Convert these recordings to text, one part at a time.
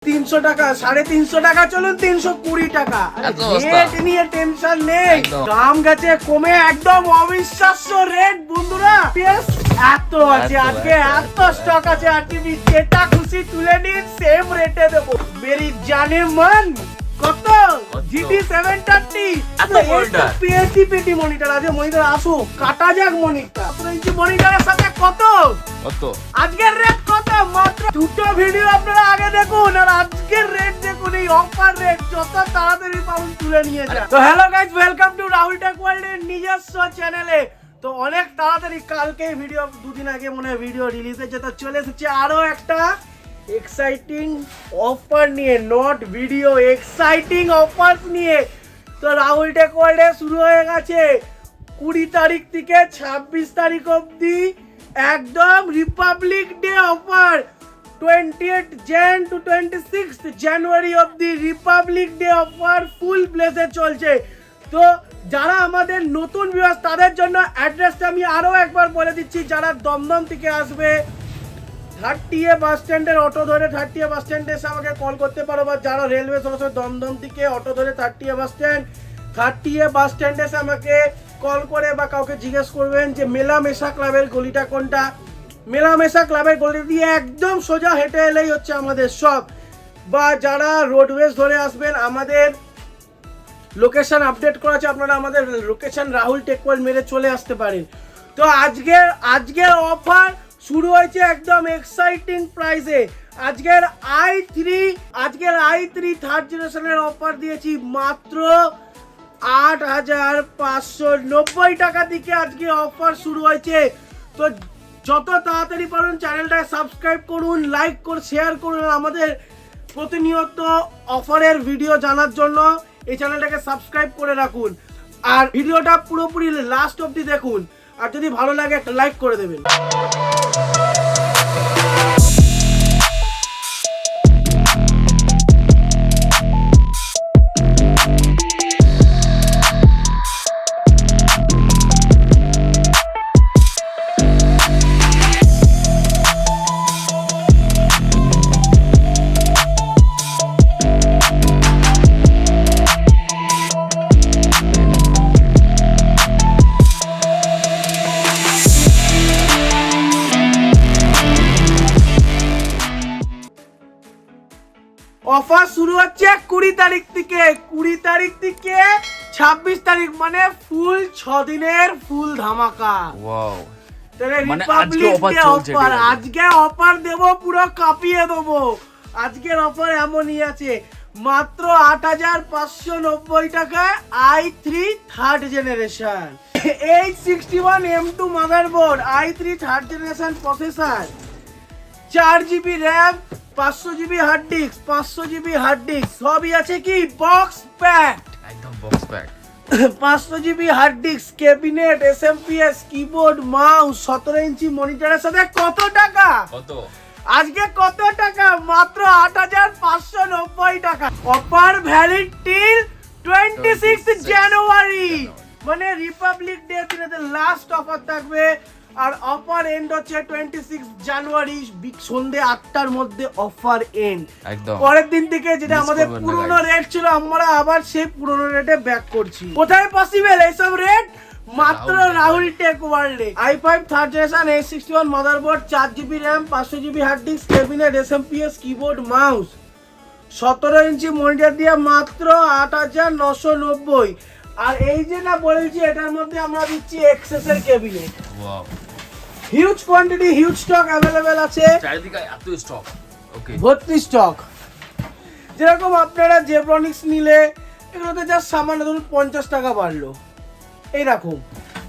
300 টাকা 350 টাকা চলুন 320 টাকা রেট নিয়ে টেনশন নেই দাম গেছে কমে একদম অবিশ্বাস্য রেট বন্ধুরা এত আছে আজকে এত স্টক আছে আজকে যেটা খুশি তুলে নিন সেম রেটে দেবো মেরি জানে মন কত জিটি 730 এত মনিটর পেটি মনিটর আছে মনিটর আসো কাটা যাক মনিটর 15 ইঞ্চি মনিটরের সাথে কত আজকের রেট কত মাত্র দুটো ভিডিও আপনারা আগে দেখুন আর আজকের রেট দেখুন এই অফার রেট যত তাড়াতাড়ি পাউন তুলে নিয়ে যান তো hello guys welcome to Rahul Tech ওয়ার্ল্ডের নিজস্ব চ্যানেলে তো অনেক তাড়াতাড়ি কালকে ভিডিও দুদিন আগে মনে ভিডিও রিলিজ হয়েছে তো চলে এসেছে আরো একটা এক্সাইটিং অফার নিয়ে নট ভিডিও এক্সাইটিং অফার নিয়ে তো রাহুল টেক ওয়ার্ল্ডে শুরু হয়ে গেছে 20 তারিখ থেকে 26 তারিখ অবধি একদম Republic day offer 28 jan to 26 জানুয়ারি অবধি রিপাবলিক ডে অফার ফুল প্লেসে চলছে তো যারা আমাদের নতুন ভিউয়ার্স তাদের জন্য অ্যাড্রেসটা আমি আরো একবার বলে দিচ্ছি যারা দমদম থেকে আসবে 30A বাস স্ট্যান্ডের অটো ধরে 30A বাস স্ট্যান্ডে এসে আমাকে কল করতে পারো বা যারা রেলওয়ে সরাসরি দমদম থেকে অটো ধরে 30A বাস স্ট্যান্ডে এসে আমাকে কল করে বা কাউকে জিজ্ঞেস করবেন যে মেলামেশা ক্লাবের গলিটা কোনটা মেলামেশা ক্লাবের গলি দিয়ে একদম সোজা হেঁটে এলেই হচ্ছে আমাদের শপ বা যারা রোডওয়েজ ধরে আসবেন আমাদের লোকেশন আপডেট করা আছে আপনারা আমাদের লোকেশন রাহুল টেক ওয়ার্ল্ড মেরে চলে আসতে পারেন তো আজকের অফার শুরু হয়েছে একদম এক্সাইটিং প্রাইসে আজকের i3 থার্ড জেনারেশনের অফার দিয়েছি মাত্র 8,590 টাকা থেকে আজকে অফার শুরু হয়েছে তো যত তাড়াতাড়ি পারেন চ্যানেলটাকে সাবস্ক্রাইব করুন লাইক করুন শেয়ার করুন আমাদের প্রতিনিয়ত অফারের ভিডিও জানার জন্য এই চ্যানেলটাকে সাবস্ক্রাইব করে রাখুন আর ভিডিওটা পুরোপুরি লাস্ট অবধি দেখুন আর যদি ভালো লাগে একটা লাইক করে দেবেন অফার শুরু হচ্ছে 20 তারিখ থেকে 26 তারিখ মানে ফুল 6 দিনের ফুল ধামাকা ওয়াও তাহলে রিপাবলিক ডে অফার আজকে অফার দেব পুরো কাঁপিয়ে দেব আজকের অফার এমনই আছে মাত্র 8,590 টাকায় i3 third generation 861M2 motherboard i3 third generation processor 4GB RAM 500GB hard disk সবই আছে কি বক্স প্যাক একদম box pack 500GB hard disk cabinet SMPS keyboard mouse 17 inch মনিটরের সাথে কত টাকা আজকে কত টাকা মাত্র 8,590 টাকা অফার ভ্যালিড টিল 26 জানুয়ারি মানে রিপাবলিক ডে দিনে লাস্ট অফার থাকবে আর অফার এন্ড হচ্ছে 26 জানুয়ারি সন্ধ্যে 8টার মধ্যে অফার এন্ড একদম পরের দিন থেকে যেটা আমাদের পুরনো রেট ছিল আমরা আবার সেই পুরনো রেটে ব্যাক করছি কোথায় পসিবল এইসব রেট মাত্র রাহুল টেক ওয়ার্ল্ডে i5 third generation 861 motherboard 4GB RAM 500GB hard disk cabinet SMPS keyboard mouse 17 inch monitor দিয়ে মাত্র 8,990 আর এই যে না বলেছি এটার মধ্যে আমরা দিচ্ছি এক্সেস এর cabinet wow huge quantity huge stock available আছে চারিদিকে এত স্টক ওকে ভর্তি স্টক যেরকম আপনারা জেব্রনিক্স নিলে এগুলোতে যা সামান্য ধরুন 50 টাকা বাড়লো এই রকম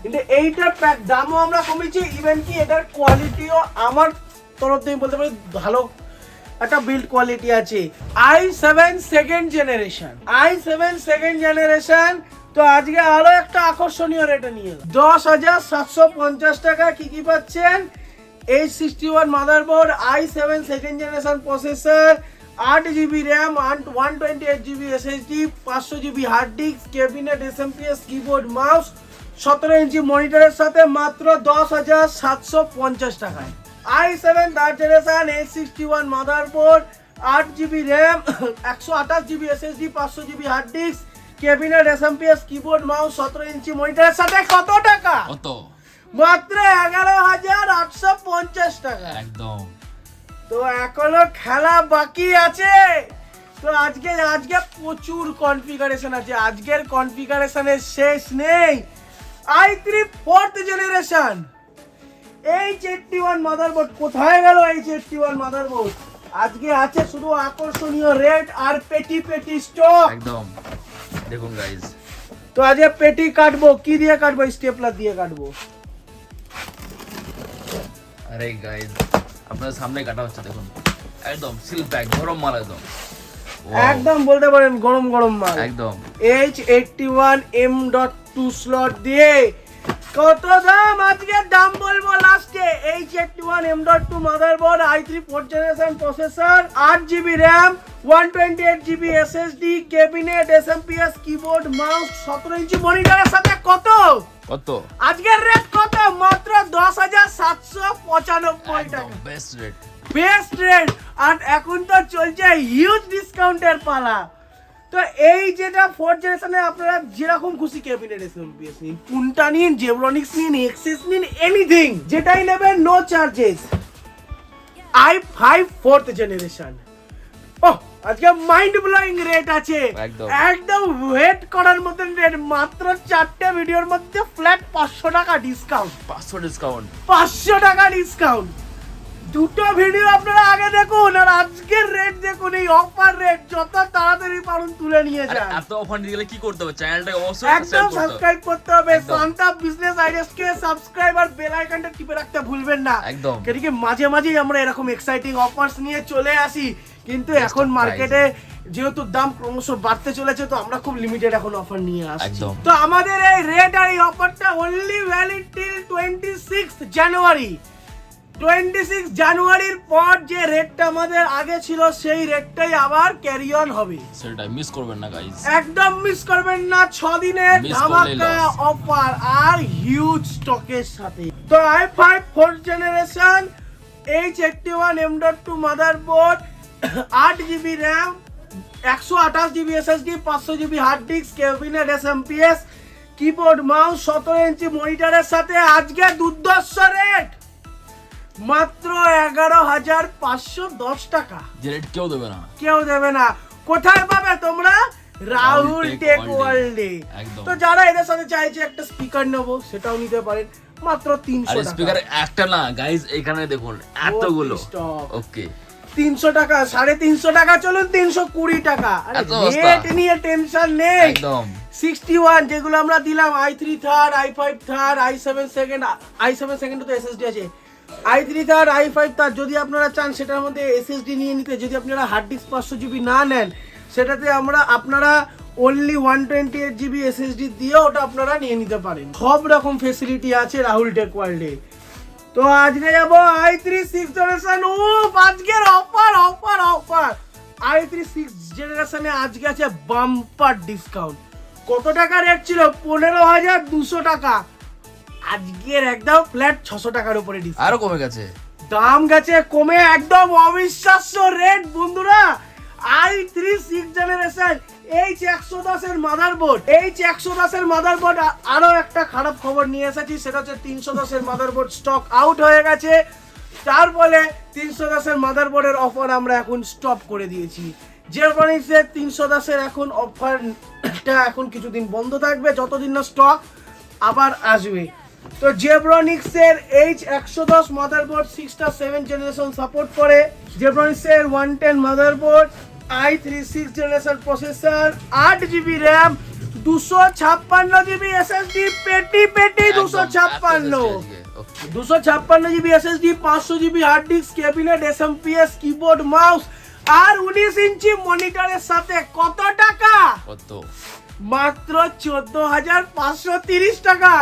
কিন্তু এইটার প্যাক দামও আমরা কমিয়েছি ইভেন কি এটার কোয়ালিটিও আমার তরফ থেকে বলতে পারি ভালো একটা বিল্ড কোয়ালিটি আছে i7 সেকেন্ড জেনারেশন তো আজকে আরো একটা আকর্ষণীয় রেটে নিয়ে 10,750 টাকা কি পাচ্ছেন 861 motherboard i7 second generation processor 8GB RAM 128GB SSD 500GB hard disk cabinet SMPS keyboard mouse 17 inch মনিটরের সাথে মাত্র 10,750 টাকায় i7 third generation 861 motherboard 8GB RAM 128GB SSD 500GB hard disk cabinet SMPS keyboard mouse 17 inch মনিটরের সাথে কত টাকা? কত? মাত্র 11,850 টাকা। একদম। তো এখনো খেলা বাকি আছে। তো আজকে প্রচুর কনফিগারেশন আছে, আজকের কনফিগারেশনের শেষ নেই। i3 4th generation H81 motherboard, কোথায় গেল H81 মাদারবোর্ড? আজকে আছে শুধু আকর্ষণীয় রেট আর পেটি স্টক। একদম দেখুন গাইস। তো আজকে পেটি কাটবো, কি দিয়ে কাটবো? স্টেপলার দিয়ে কাটবো। আরে গাইস আপনাদের সামনে কাটা হচ্ছে দেখুন, একদম সিল প্যাক গরম মাল, একদম বলতে পারেন গরম মাল একদম। H81 M.2 স্লট দিয়ে কত দাম? আজকে দাম বলবো লাস্টে। H81 M.2 motherboard, i3 4th generation processor, 8GB RAM 128GB SSD cabinet SMPS keyboard mouse 17 inch মনিটরের সাথে কত? আজকের রেট কত? মাত্র 10,795 টাকা। Best rate. আর এখন তো চলছে হিউজ ডিসকাউন্টের পালা। তো এই যেটা 4th জেনারেশনে আপনারা যেরকম খুশি ক্যাবিনেট এসএমপিএস নিন, কোনটা নিন, জেব্রনিক্স নিন, এক্সিস নিন, এনিথিং যেটাই নেবেন no charges. i5 4th generation, ওহ আজকে মাইন্ড ব্লোয়িং রেট আছে, একদম ওয়েট করার মতন রেট। মাত্র 4টে ভিডিওর মধ্যে ফ্ল্যাট 500 টাকা ডিসকাউন্ট। 500 টাকা ডিসকাউন্ট। দুটো ভিডিও আপনারা আগে দেখুন আর আজকের রেট দেখুন। এই অফার রেট যত তাড়াতাড়ি পারুন তুলে নিয়ে যান। এত অফার নিতে গেলে কি করতে হবে? চ্যানেলটাকে অবশ্যই সাবস্ক্রাইব করতে হবে। সান্তা বিজনেস আইডিয়াস কে সাবস্ক্রাইব আর বেল আইকনটা টিপে রাখতে ভুলবেন না। একদম। এদিকে মাঝে মাঝেই আমরা এরকম এক্সাইটিং অফারস নিয়ে চলে আসি, কিন্তু এখন মার্কেটে যেহেতু দাম ক্রমশ বাড়তে চলেছে, তো আমরা খুব লিমিটেড এখন অফার নিয়ে আসছি। তো আমাদের এই রেট আর এই অফারটা অনলি ভ্যালিড টিল 26 জানুয়ারি। 26 জানুয়ারির পর যে রেটটা আমাদের আগে ছিল সেই রেটটাই আবার ক্যারি অন হবে। সেটা মিস করবেন না গাইস, একদম মিস করবেন না। 6 দিনের ধামাকা অফার আর হিউজ স্টকের সাথে। তো i5 4th generation H81 M.2 motherboard, 8GB RAM 128GB SSD 500GB hard disk cabinet SMPS keyboard mouse 17 inch মনিটরের সাথে আজকে দুর্ধর্ষ রেট মাত্র 11,510 টাকা। যে রেট কেউ দেবে না। কোথায় পাবে তোমরা? রাহুল টেক ওয়ার্ল্ডে। তো যারা এদের সাথে চাইছে একটা স্পিকার নেবো, সেটাও নিতে পারেন মাত্র 300 টাকা। স্পিকার একটা না গাইস, এখানে দেখুন এতগুলো স্টক। ওকে 300 টাকা, 350 টাকা, চলুন 320 টাকা। রেট নিয়ে টেনশন নেই। একদম 61 যেগুলো আমরা দিলাম, i3 third, i5 third, i7 second তো এসএসডি আছে, i3 থার্ড, i5 থার্ড। যদি আপনারা চান সেটার মধ্যে এসএসডি নিয়ে নিতে, যদি আপনারা হার্ড ডিস্ক 500GB না নেন, সেটাতে আপনারা অনলি 128GB এসএসডি দিয়ে ওটা আপনারা নিয়ে নিতে পারেন। সব রকম ফেসিলিটি আছে রাহুল টেক ওয়ার্ল্ডে। তো আজকে যাবো i3 6th জেনারেশন। আজকের অফার i3 6th জেনারেশনে আজকে আছে বাম্পার ডিসকাউন্ট। কত টাকা রেট ছিল? 15,200 টাকা। আজকের একদম ফ্ল্যাট 600 টাকার উপরে ডিসকাউন্ট। আরো কমে গেছে, দাম গেছে কমে, একদম অবিশ্বাস্য রেট বন্ধুরা। i3 6th জেনারেশন H110 এর মাদারবোর্ড। আরো একটা খারাপ খবর নিয়ে এসেছি, সেটা হচ্ছে 310 এর মাদারবোর্ড স্টক আউট হয়ে গেছে। তার ফলে 310 এর মাদারবোর্ডের অফার আমরা এখন স্টপ করে দিয়েছি। জেব্রনিক্সের 310 এর এখন অফারটা এখন কিছুদিন বন্ধ থাকবে, যতদিন না স্টক আবার আসবে। তো জেব্রনিক্সের H110 মাদারবোর্ড 7 জেনারেশন সাপোর্ট করে। জেব্রনিক্সের 110 motherboard, i3 6th generation processor, 8GB RAM 256GB SSD পেটি 256GB SSD 500GB hard disk cabinet SMPS keyboard mouse আর 19 ইঞ্চি মনিটরের সাথে কত টাকা? মাত্র 14,530 টাকা।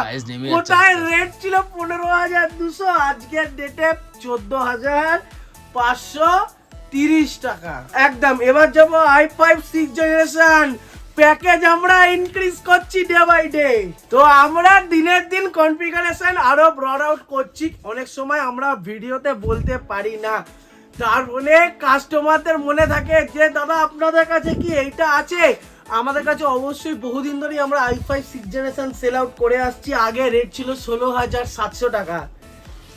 কোথায় রেট ছিল 15,200, আজকের ডেটে 14,530 টাকা একদম। এবার যাবো i5 6th জেনারেশন। প্যাকেজ আমরা ইনক্রিজ করছি ডে বাই ডে। তো আমরা দিনের দিন কনফিগারেশন আরো ব্রড আউট করছি। অনেক সময় আমরা ভিডিওতে বলতে পারি না, তার মানে কাস্টমারদের মনে থাকে যে দাদা আপনাদের কাছে কি এইটা আছে। আমাদের কাছে অবশ্যই বহুদিন ধরেই আমরা i5 6th generation sell out করে আসছি। আগে রেট ছিল 16,700 টাকা।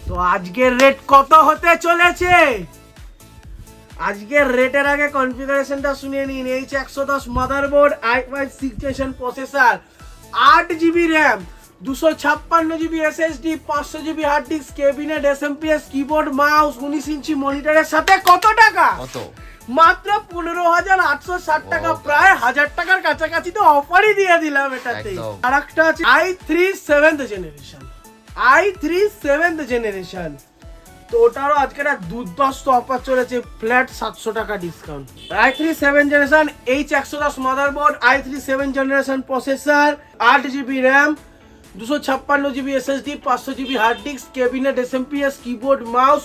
তো আজকের রেট কত হতে চলেছে? আজকের রেটের আগে কনফিগারেশনটা শুনিয়ে নিন। H110 motherboard, i5 6th generation processor, 8GB RAM, 256GB SSD, 500GB hard disk, cabinet, SMPS, keyboard, mouse, 19 inch মনিটরের সাথে কত টাকা? কত? মাত্র 15,860 টাকা। প্রায় 1000 টাকার কাছাকাছি তো অফারই দিয়ে দিলাম এটাতে। আর একটা আছে i3 7th generation, i3 7th generation. তো ওটারও আজকে একটা দুর্ধর্ষ অফার চলেছে, ফ্ল্যাট 700 টাকা discount. i3 7th generation, H110 motherboard, i3 7th generation processor, 8GB RAM, 256GB SSD, 500GB hard disk, cabinet, SMPS, keyboard, mouse,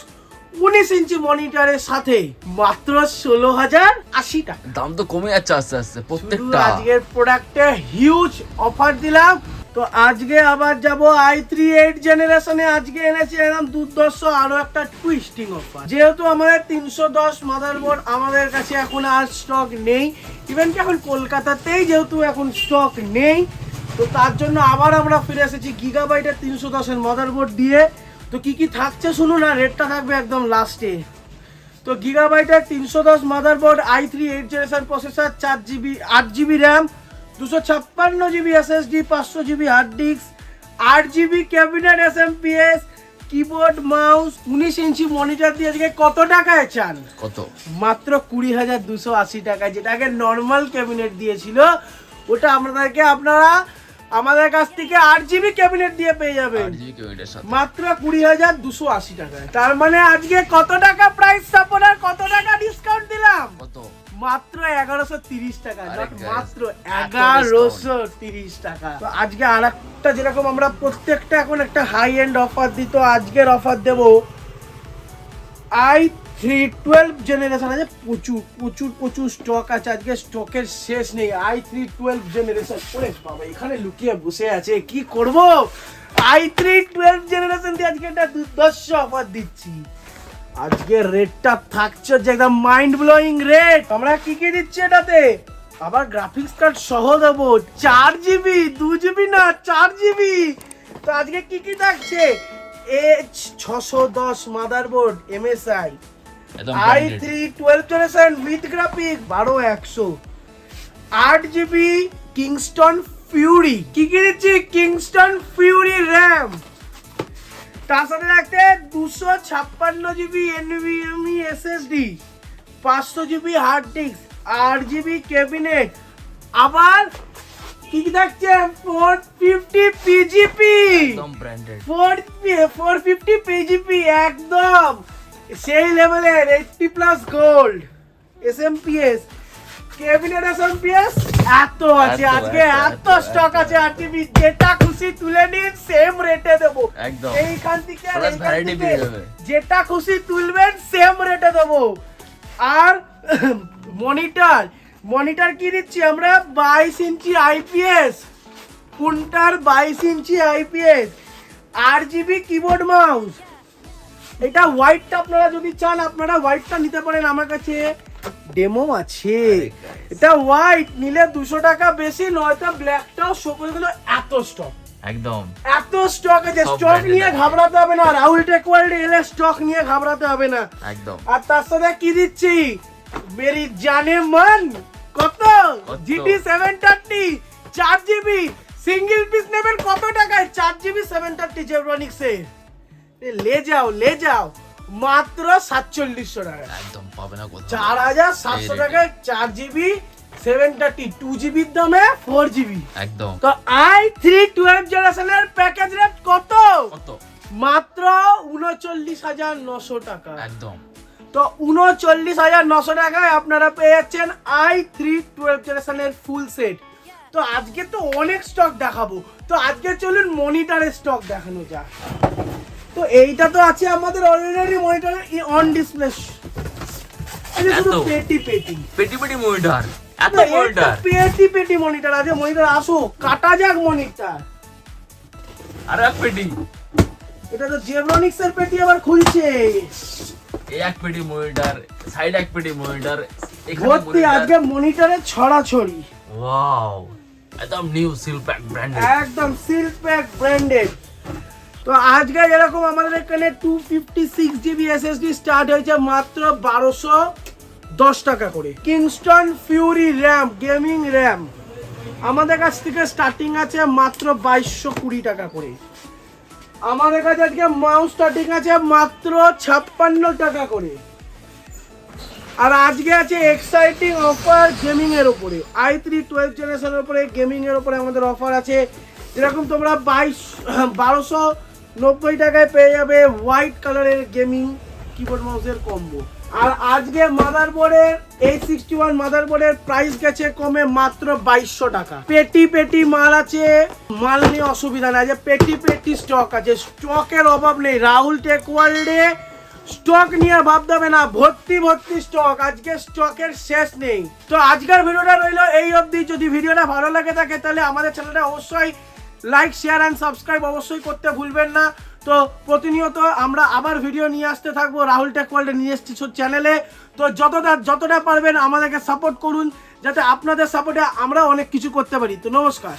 19 inch মনিটরের সাথে মাত্র 16,080 টাকা। দাম তো কমে যাচ্ছে আস্তে আস্তে প্রত্যেকটা। আজকের প্রোডাক্টে হিউজ অফার দিলাম। তো আজকে আবার যাব i3 8th জেনারেশনে। আজকে এনেছি একদম দুর্ধর্ষ আরো একটা টুইস্টিং অফার। যেহেতু আমাদের 310 মাদারবোর্ড আমাদের কাছে এখন আর স্টক নেই, ইভেন কি এখন কলকাতাতেই যেহেতু এখন স্টক নেই, তো তার জন্য আবার আমরা ফিরে এসেছি গিগাবাইটের 310 মাদারবোর্ড দিয়ে। তো কি কি থাকছে শুনুন, আর রেটটা থাকবে একদম লাস্টে। তো গিগাবাইটের 310 motherboard, i3 8th generation processor, 8GB RAM, 256GB SSD, 500GB hard disk, 8GB cabinet, SMPS, keyboard, mouse, 19 inch monitor দিয়ে আজকে কত টাকায় চান? কত? মাত্র 20,280 টাকা। যেটাকে নর্মাল ক্যাবিনেট দিয়েছিল ওটা আপনারা আমাদের কাছ থেকে 8GB ক্যাবিনেট দিয়ে পেয়ে যাবেন মাত্র 20,280 টাকায়। তার মানে আজকে কত টাকা প্রাইস সাপোর্ট আর কত টাকা ডিসকাউন্ট দিলাম? কত? মাত্র 1130 টাকা। মাত্র 1130 টাকা। তো আজকে আরেকটা, যেরকম আমরা প্রত্যেকটা এখন একটা হাই এন্ড অফার দিই, তো আজকের অফার দেব i3 12th জেনারেশন। আছে প্রচুর স্টক আছে, আজকে স্টকের শেষ নেই। i3 12th generation. ওরে বাবা, এখানে লুকিয়ে বসে আছে, কি করব? i3 12th জেনারেশন দিয়ে আজকে একটা দুর্ধর্ষ অফার দিচ্ছি। আজকে রেটটা থাকছে যে একদম মাইন্ড ব্লোয়িং রেট। আমরা কি কি দিচ্ছি এটাতে? আবার গ্রাফিক্স কার্ড সহ দেবো, 4GB, 2GB না 4GB। তো আজকে কি কি থাকছে? H610 motherboard, MSI, i3 12th generation with graphic 12100, 8GB Kingston Fury. কি কি দিচ্ছি? কিংস্টন ফিউরি র্যাম, তার সাথে রাখতে 256GB NVMe SSD, 500GB hard disk, 8GB cabinet. আবার কি কি থাকছে? 450 PGP, একদম ব্র্যান্ডেড 450 PGP, একদম সেই লেভেলের 80+ গোল্ড, এসএমপিএস, ক্যাবিনেট, এসএমপিএস। এত আছে আজকে, এত স্টক আছে। 8GB যেটা খুশি তুলে নিন, সেম রেটে দেবো একদম। এইখান থেকে যেটা খুশি তুলবেন, সেম রেটে দেবো। আর মনিটর কি দিচ্ছি আমরা? 22 ইঞ্চি IPS, কোনটার 22 ইঞ্চি IPS, 8GB কিবোর্ড, মাউস। এটা হোয়াইটটা আপনারা যদি চান আপনারা হোয়াইটটা নিতে পারেন, আমার কাছে ডেমো আছে। এটা হোয়াইট নিলে 200 টাকা বেশি, নয়তো ব্ল্যাকটাও শো করে দিল। এত স্টক, একদম এত স্টক আছে। স্টক নিয়ে ঘাবড়াতে হবে না, রাহুল টেক ওয়ার্ল্ড এলে স্টক নিয়ে ঘাবড়াতে হবে না একদম। আর তার সাথে কি দিচ্ছি? মেরি জানে মান, কত? GT 730, 4GB সিঙ্গেল পিস নেবেন কত টাকায়? 4GB 730 জেব্রনিক্স এ ले जाओ মাত্র 4700 টাকা। একদম পাবে না কোথাও। 4700 টাকায় 4GB 730, 2GB এর দামে 4GB একদম। তো i3 12th জেনারেশনের প্যাকেজ রেট কত? মাত্র 39,900 টাকা একদম। তো 39,900 টাকায় আপনারা পেয়ে যাচ্ছেন i3 12th জেনারেশনের ফুল সেট। তো আজকে তো অনেক স্টক দেখাবো, তো আজকে চলুন মনিটরের স্টক দেখানো যাক। তো এইটা তো আছে আমাদের অলরেডি মনিটরের অন ডিসপ্লে। এই শুধু পেটি মনিটর, এত মনিটর, পেটি মনিটর আছে। মনিটর আসো, কাটা যাক মনিটর। আরে পেটি, এটা তো জেব্রনিক্স এর পেটি আবার খুলছে। এক পেটি মনিটর, সাইড এক পেটি মনিটর, ভর্তি আজকে মনিটরে ছড়াছড়ি। ওয়াও, একদম নিউ সিলপ্যাক ব্র্যান্ডেড, একদম সিলপ্যাক ব্র্যান্ডেড। তো আজকে এরকম আমাদের এখানে 256 জিবি এসএসডি স্টার্ট হয়েছে মাত্র 1210 টাকা করে। Kingston Fury RAM, gaming RAM আমাদের কাছ থেকে স্টার্টিং আছে মাত্র 2220 টাকা করে। আমাদের কাছে আজকে মাউস স্টার্টিং আছে মাত্র 56 টাকা করে। আর আজকে আছে এক্সাইটিং অফার গেমিং এর উপরে, i3 12 জেনারেশনের উপরে গেমিং এর উপরে আমাদের অফার আছে। যেরকম তোমরা 1290 টাকায় পেয়ে যাবে হোয়াইট কালারের গেমিং কিবোর্ড মাউসের কম্বো। আর আজকে মাদারবোর্ডের A61 মাদারবোর্ডের প্রাইস গেছে কমে মাত্র 2200 টাকা। পেটি পেটি মাল আছে, মাল নিয়ে অসুবিধা নাই, যে পেটি পেটি স্টক আছে, স্টকের অভাব নেই। রাহুল টেক ওয়ার্ল্ডে স্টক নিয়ে ভাবতে হবে না, ভর্তি ভর্তি স্টক, আজকে স্টকের শেষ নেই। তো আজকের ভিডিওটা রইলো এই অবধি। যদি ভিডিওটা ভালো লাগে থাকে তাহলে আমাদের চ্যানেলটা অবশ্যই লাইক শেয়ার অ্যান্ড সাবস্ক্রাইব অবশ্যই করতে ভুলবেন না। তো প্রতিনিয়ত আমরা আবার ভিডিও নিয়ে আসতে থাকবো রাহুল টেক ওয়ার্ল্ডের নিজস্ব চ্যানেলে। তো যতটা পারবেন আমাদেরকে সাপোর্ট করুন, যাতে আপনাদের সাপোর্টে আমরা অনেক কিছু করতে পারি। তো নমস্কার।